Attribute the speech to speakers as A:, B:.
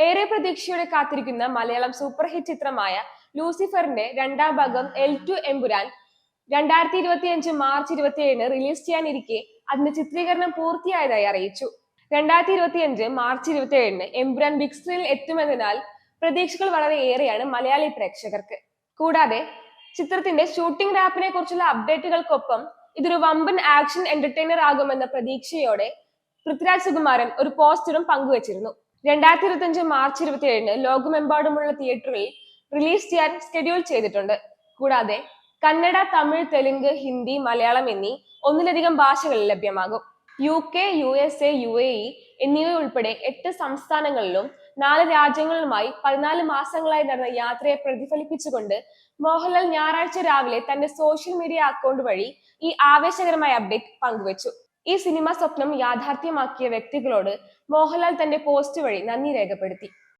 A: ഏറെ പ്രതീക്ഷയോടെ കാത്തിരിക്കുന്ന മലയാളം സൂപ്പർ ഹിറ്റ് ചിത്രമായ ലൂസിഫറിന്റെ രണ്ടാം ഭാഗം L2 എമ്പുരാൻ 2025 മാർച്ച് 27 റിലീസ് ചെയ്യാനിരിക്കെ അതിന്റെ ചിത്രീകരണം പൂർത്തിയായതായി അറിയിച്ചു. 2025 മാർച്ച് 27 എമ്പുരാൻ ബിഗ് സ്ക്രീനിൽ എത്തുമെന്നതിനാൽ പ്രതീക്ഷകൾ വളരെ ഏറെയാണ് മലയാളി പ്രേക്ഷകർക്ക്. കൂടാതെ ചിത്രത്തിന്റെ ഷൂട്ടിംഗ് റാപ്പിനെ കുറിച്ചുള്ള അപ്ഡേറ്റുകൾക്കൊപ്പം ഇതൊരു വമ്പൻ ആക്ഷൻ എന്റർടൈനർ ആകുമെന്ന പ്രതീക്ഷയോടെ പൃഥ്വിരാജ് സുകുമാരൻ ഒരു പോസ്റ്ററും പങ്കുവച്ചിരുന്നു. 2025 മാർച്ച് 27 ലോകമെമ്പാടുമുള്ള തിയേറ്ററുകളിൽ റിലീസ് ചെയ്യാൻ ഷെഡ്യൂൾ ചെയ്തിട്ടുണ്ട്. കൂടാതെ കന്നഡ, തമിഴ്, തെലുങ്ക്, ഹിന്ദി, മലയാളം എന്നീ ഒന്നിലധികം ഭാഷകളിൽ ലഭ്യമാകും. UK, USA, UAE എന്നിവ ഉൾപ്പെടെ 8 സംസ്ഥാനങ്ങളിലും 4 രാജ്യങ്ങളിലുമായി 14 മാസങ്ങളായി നടന്ന യാത്രയെ പ്രതിഫലിപ്പിച്ചുകൊണ്ട് മോഹൻലാൽ ഞായറാഴ്ച രാവിലെ തന്റെ സോഷ്യൽ മീഡിയ അക്കൗണ്ട് വഴി ഈ ആവേശകരമായ അപ്ഡേറ്റ് പങ്കുവച്ചു. ഈ സിനിമ സ്വപ്നം യാഥാർത്ഥ്യമാക്കിയ വ്യക്തികളോട് മോഹൻലാൽ തന്റെ പോസ്റ്റ് വഴി നന്ദി രേഖപ്പെടുത്തി.